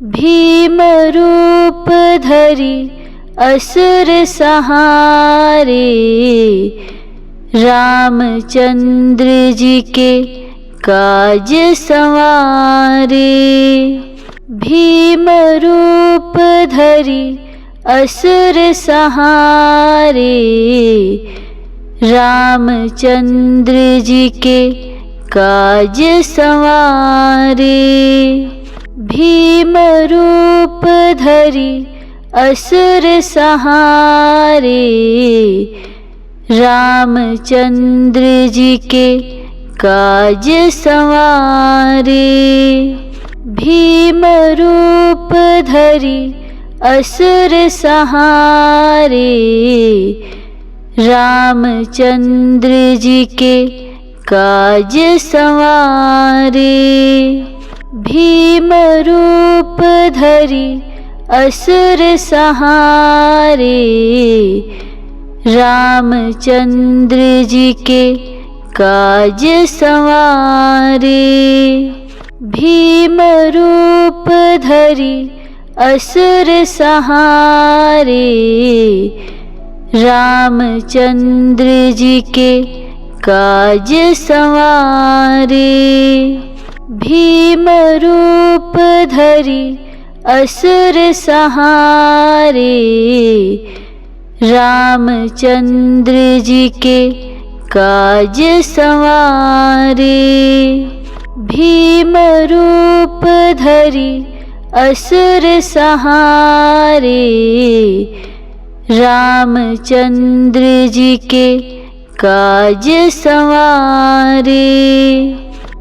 भीम रूप धरि असुर सहारे। रामचंद्र जी के काज संवारे। भीम रूप धरि असुर सहारे। रामचंद्र जी के काज संवारे। भीम रूप धरि असुर सहारे। रामचंद्र जी के काज संवारे। भीम रूप धरि असुर सहारे। रामचंद्र जी के काज संवारे। भीम रूप धरि असुर सहारे। रामचंद्र जी के काज संवारे। भीम रूप धरि असुर सहारे। रामचंद्र जी के काज संवारे। भीम रूप धरि असुर सहारे। रामचंद्र जी के काज संवारे। भीम रूप धरि असुर सहारे। रामचंद्र जी के काज संवारे।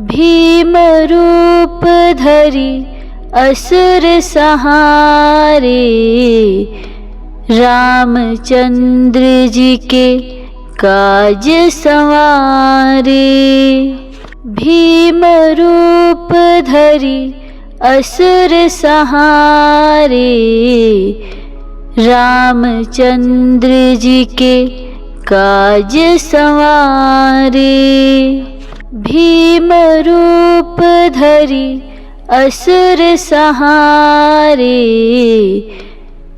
भीम रूप धरि असुर सहारे। रामचंद्र जी के काज संवारे। भीम रूप धरि असुर सहारे। रामचंद्र जी के काज संवारे। भीम रूप धरि असुर सहारे।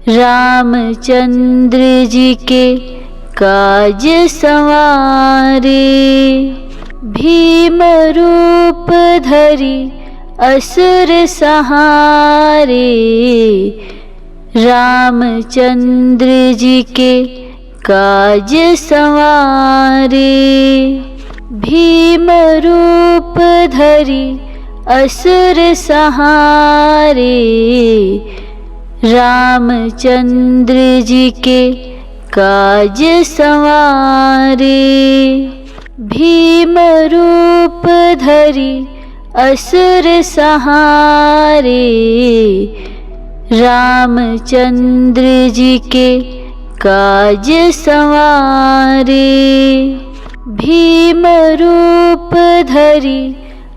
रामचंद्र जी के काज संवारे। भीम रूप धरि असुर सहारे। रामचंद्र जी के काज संवारे। भीम रूप धरि असुर सहारे। रामचंद्र जी के काज संवारे। भीम रूप धरि असुर सहारे। रामचंद्र जी के काज संवारे। भीम रूप धरि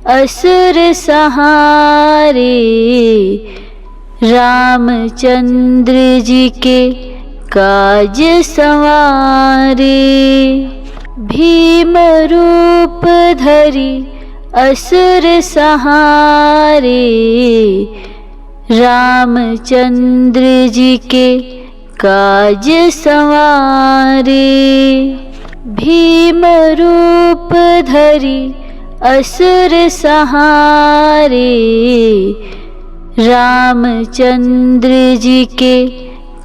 असुर सहारे। रामचंद्र जी के काज संवारे। भीम रूप धरि असुर सहारे। रामचंद्र जी के काज संवारे। भीम रूप धरि असुर सहारे। रामचंद्र जी के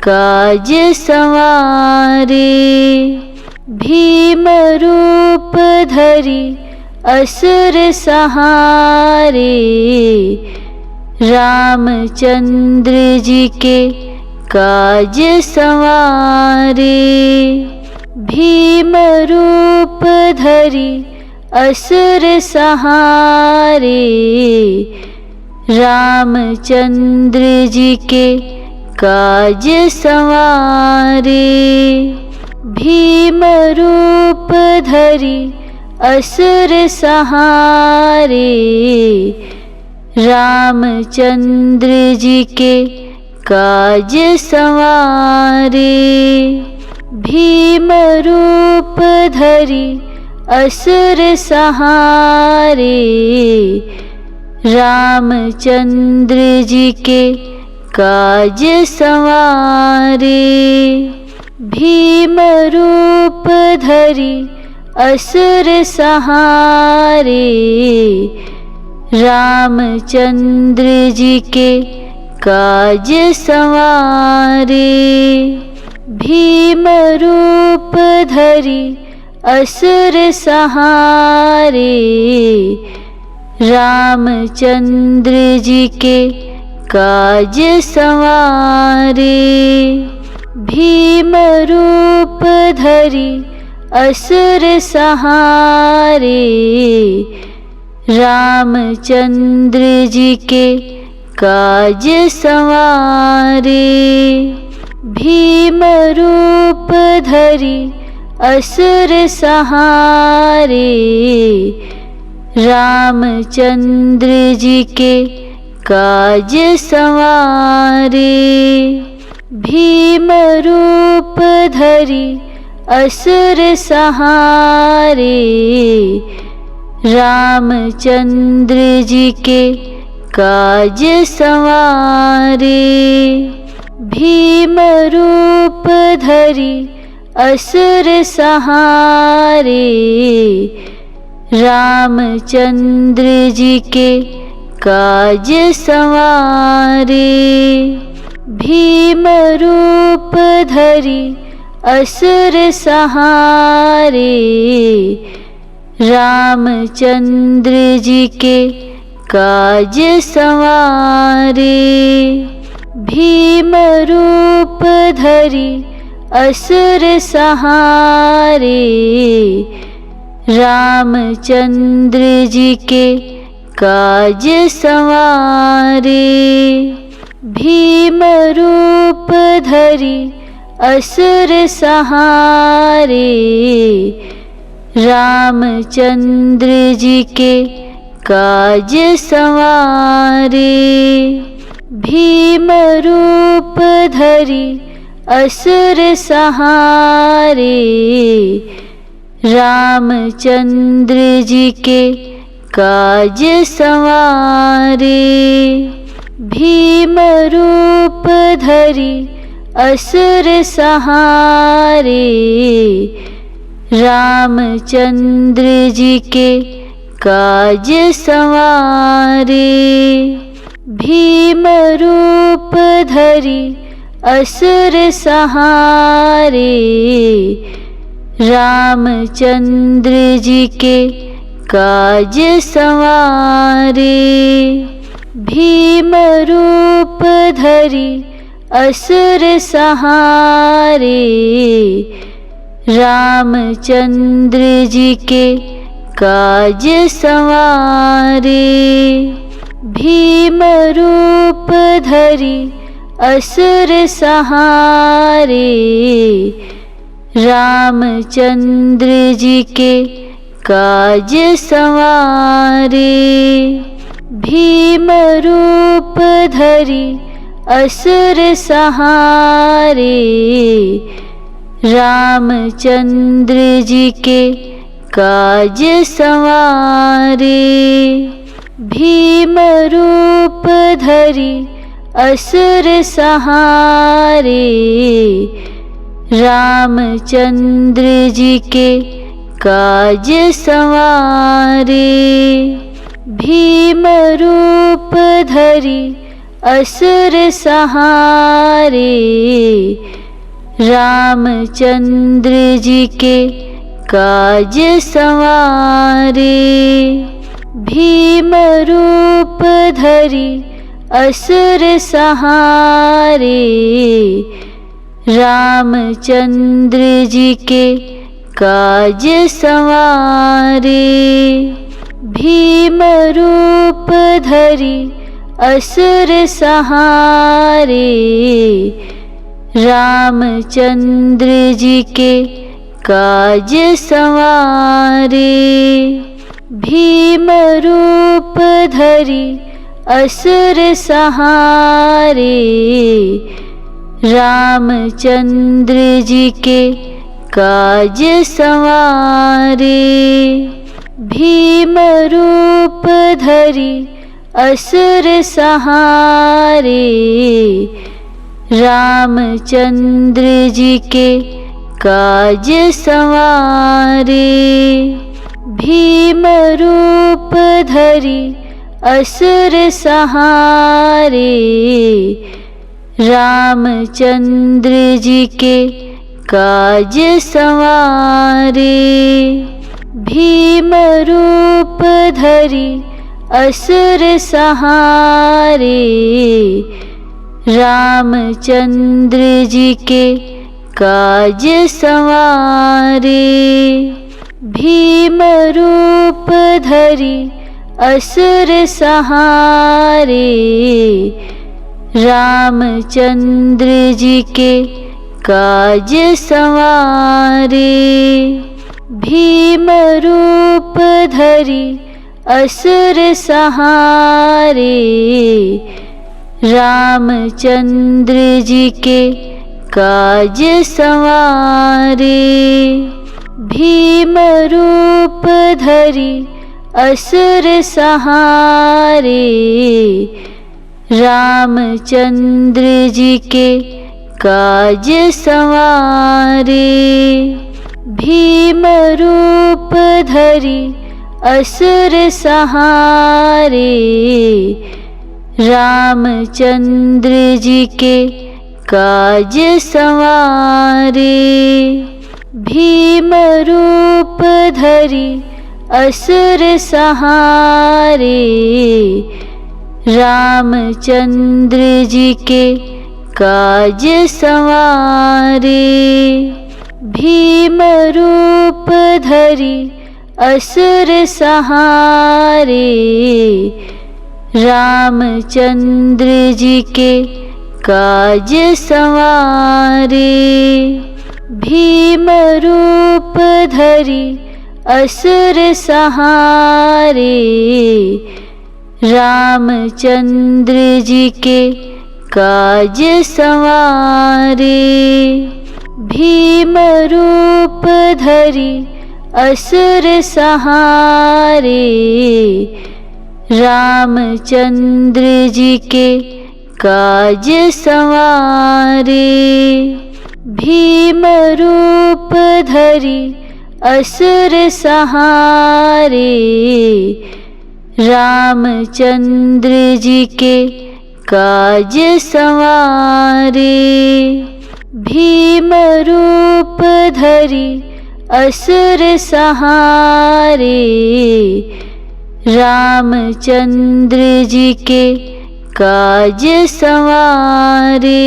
काज संवारे। भीम रूप धरि असुर सहारे। रामचंद्र जी के काज संवारे। भीम रूप धरि असुर सहारे। रामचंद्र जी के काज संवारे। भीम रूप धरि असुर सहारे। रामचंद्र जी के काज संवारे। भीम रूप धरि असुर सहारे। रामचंद्र जी के काज संवारे। भीम रूप धरि असुर सहारे। रामचंद्र जी के काज संवारे। भीम रूप धरि असुर सहारे। रामचंद्र जी के काज संवारे। भीम रूप धरि असुर सहारे। रामचंद्र जी के काज संवारे। भीम रूप धरि असुर सहारे। रामचंद्र जी के काज संवारे। भीम रूप धरि असुर सहारे। रामचंद्र जी के काज संवारे। भीम रूप धरि असुर सहारे। रामचंद्र जी के काज संवारे। भीम रूप धरि असुर सहारे। रामचंद्र जी के काज संवारे। भीम रूप धरि असुर सहारे। रामचंद्र जी के काज संवारे। भीम रूप धरि असुर सहारे। रामचंद्र जी के काज संवारे। भीम रूप धरि असुर सहारे। रामचंद्र जी के काज संवारे। भीम रूप धरि असुर सहारे। रामचंद्र जी के काज संवारे। भीम रूप धरि असुर सहारे। रामचंद्र जी के काज संवारे। भीम रूप धरि असुर सहारे। रामचंद्र जी के काज संवारे। भीम रूप धरि असुर सहारे। रामचंद्र जी के काज संवारे। भीम रूप धरि असुर सहारे। रामचंद्र जी के काज संवारे। भीम रूप धरि असुर सहारे। रामचंद्र जी के काज संवारे। भीम रूप धरि असुर सहारे। रामचंद्र जी के काज संवारे। भीम रूप धरि असुर सहारे। रामचंद्र जी के काज संवारे। भीम रूप धरि असुर सहारे। रामचंद्र जी के काज संवारे। भीम रूप धरि असुर सहारे। रामचंद्र जी के काज संवारे। भीम रूप धरि असुर सहारे। रामचंद्र जी के काज संवारे। भीम रूप धरि असुर सहारे। रामचंद्र जी के काज संवारे। भीम रूप धरि असुर सहारे। रामचंद्र जी के काज संवारे। भीम रूप धरि असुर सहारे। रामचंद्र जी के काज संवारे। भीम रूप धरि असुर सहारे। रामचंद्र जी के काज संवारे। भीम रूप धरि असुर सहारे। रामचंद्र जी के काज संवारे। भीम रूप धरि असुर सहारे। रामचंद्र जी के काज संवारे। भीम रूप धरि असुर सहारे। रामचंद्र जी के काज संवारे। भीम रूप धरि असुर सहारे। रामचंद्र जी के काज संवारे। भीम रूप धरि असुर सहारे। रामचंद्र जी के काज संवारे। भीम रूप धरि असुर सहारे। रामचंद्र जी के काज संवारे। भीम रूप धरि असुर सहारे। रामचंद्र जी के काज संवारे। भीम रूप धरि असुर सहारे। रामचंद्र जी के काज संवारे।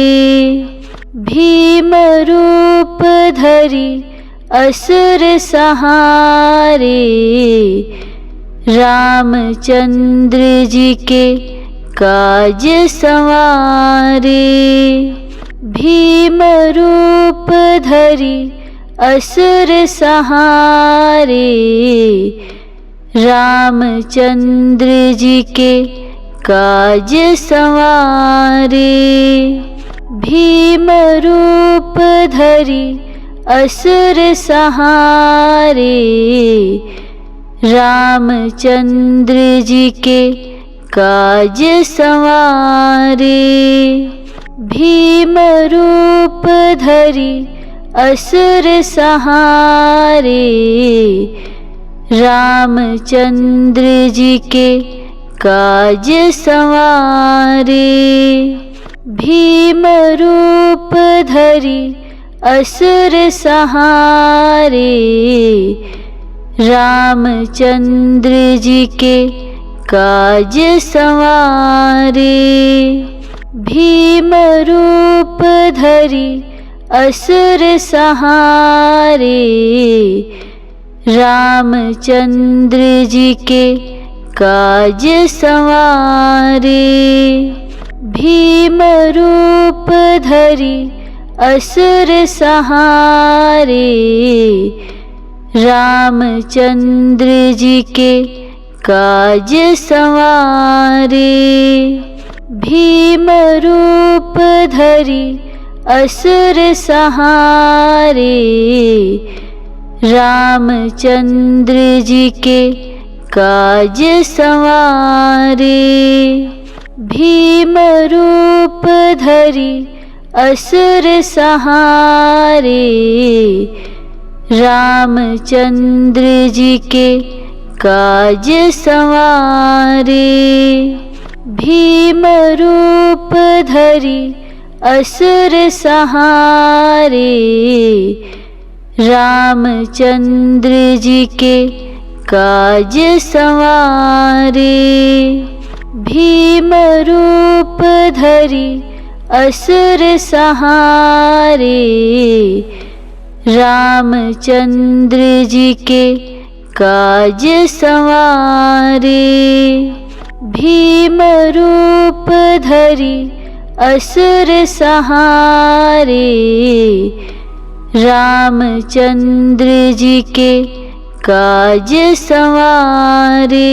भीम रूप धरि असुर सहारे। रामचंद्र जी के काज संवारे। भीम रूप धरि असुर सहारे। रामचंद्र जी के काज संवारे। भीम रूप धरि असुर सहारे। रामचंद्र जी के काज संवारे। भीम रूप धरि असुर सहारे। रामचंद्र जी के काज संवारे। भीम रूप धरि असुर सहारे। रामचंद्र जी के काज संवारे। भीम रूप धरि असुर सहारे। रामचंद्र जी के काज संवारे। भीम रूप धरि असुर सहारे। रामचंद्र जी के काज संवारे। भीम रूप धरि असुर सहारे। रामचंद्र जी के काज संवारे। भीम रूप धरि असुर सहारे। रामचंद्र जी के काज संवारे। भीम रूप धरि असुर सहारे। रामचंद्र जी के काज संवारे। भीम रूप धरि असुर सहारे। रामचंद्र जी के काज संवारे। भीम रूप धरि असुर सहारे। रामचंद्र जी के काज संवारे।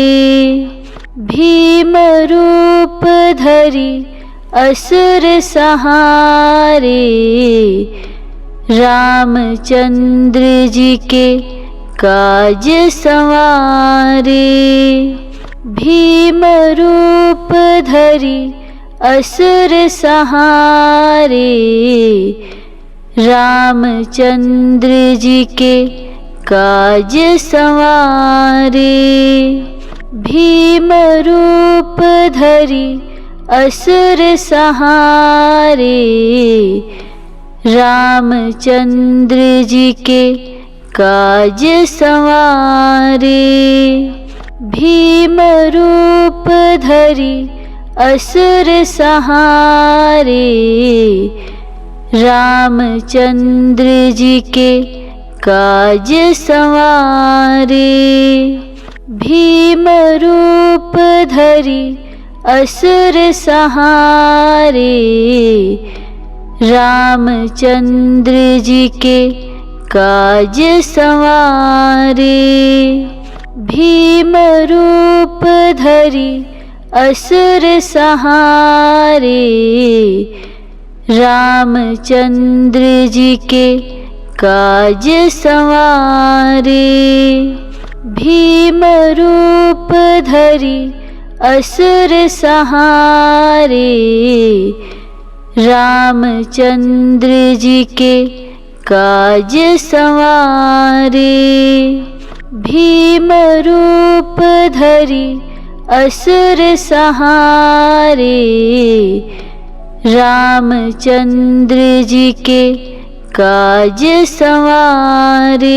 भीम रूप धरि असुर सहारे। रामचंद्र जी के काज संवारे। भीम रूप धरि असुर सहारे। रामचंद्र जी के काज संवारे। भीम रूप धरि असुर सहारे। रामचंद्र जी के काज संवारे। भीम रूप धरि असुर सहारे। रामचंद्र जी के काज संवारे। भीम रूप धरि असुर सहारे। रामचंद्र जी के काज संवारे। भीम रूप धरि असुर सहारे। रामचंद्र जी के काज संवारे। भीम रूप धरि असुर सहारे। रामचंद्र जी के काज संवारे। भीम रूप धरि असुर सहारे। रामचंद्र जी के काज संवारे।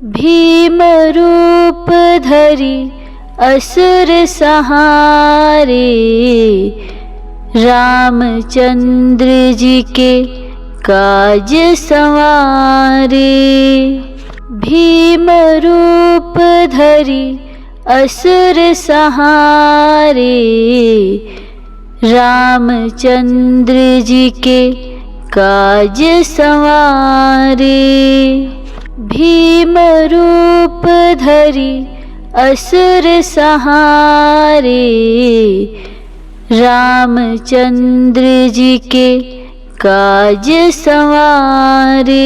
भीम रूप धरि असुर सहारे। रामचंद्र जी के काज संवारे। भीम रूप धरि असुर सहारे। रामचंद्र जी के काज संवारे। भीम रूप धरि असुर सहारे। रामचंद्र जी के काज संवारे।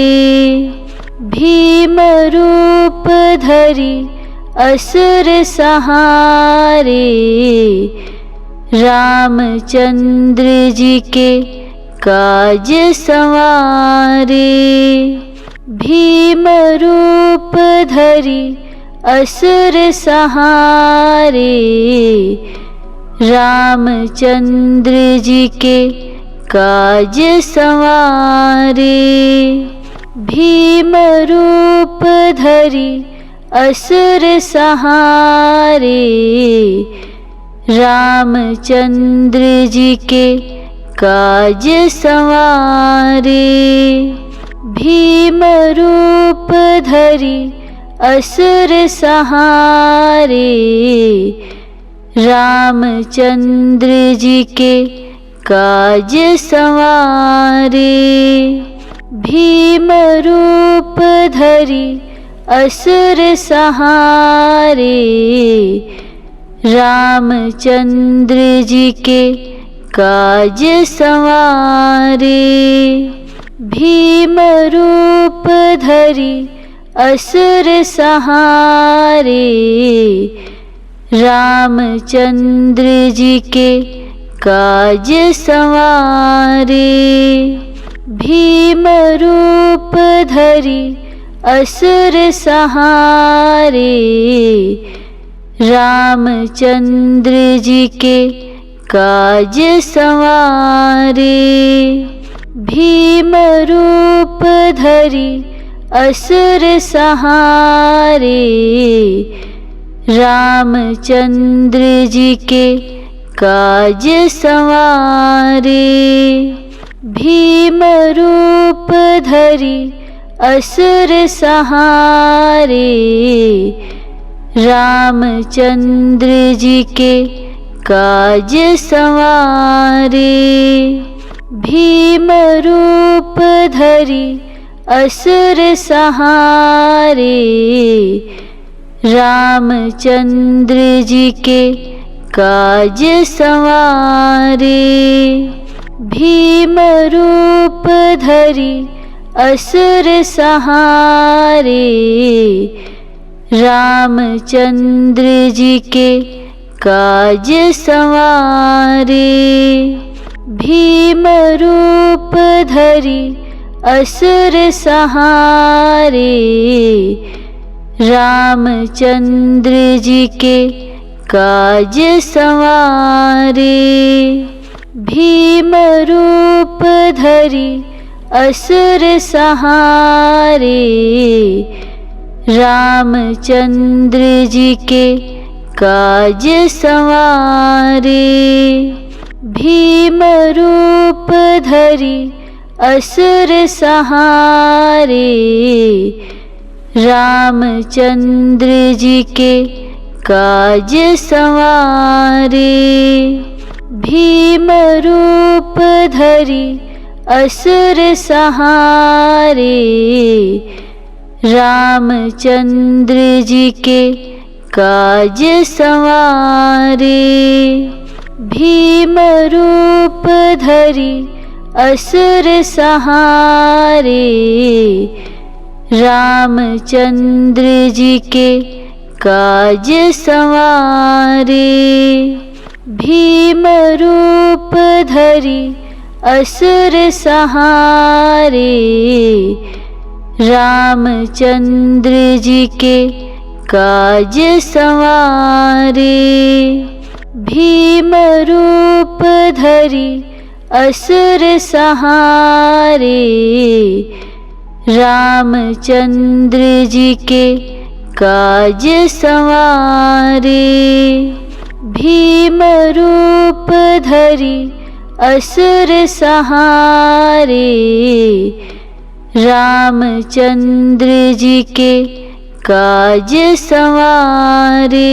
भीम रूप धरि असुर सहारे। रामचंद्र जी के काज संवारे। भीम रूप धरि असुर सहारे। रामचंद्र जी के काज संवारे। भीम रूप धरि असुर सहारे। रामचंद्र जी के काज संवारे। भीम रूप धरि असुर सहारे। रामचंद्र जी के काज संवारे। भीम रूप धरि असुर सहारे। रामचंद्र जी के काज संवारे। भीम रूप धरि असुर सहारे। रामचंद्र जी के काज संवारे। भीम रूप धरि असुर सहारे। रामचंद्र जी के काज संवारे। भीम रूप धरि असुर सहारे। रामचंद्र जी के काज संवारे। भीम रूप धरि असुर सहारे। रामचंद्र जी के काज संवारे। भीम रूप धरि असुर सहारे। रामचंद्र जी के काज संवारे। भीम रूप धरि असुर सहारे। रामचंद्र जी के काज संवारे। भीम रूप धरि असुर सहारे। रामचंद्र जी के काज संवारे। भीम रूप धरि असुर सहारे। रामचंद्र जी के काज संवारे। भीम रूप धरि असुर सहारे। रामचंद्र जी के काज संवारे। भीम रूप धरि असुर सहारे। रामचंद्र जी के काज संवारे। भीम रूप धरि असुर सहारे। रामचंद्र जी के काज संवारे। भीम रूप धरि असुर सहारे। रामचंद्र जी के काज संवारे। भीम रूप धरि असुर सहारे। रामचंद्र जी के काज संवारे। भीम रूप धरि असुर सहारे। रामचंद्र जी के काज संवारे।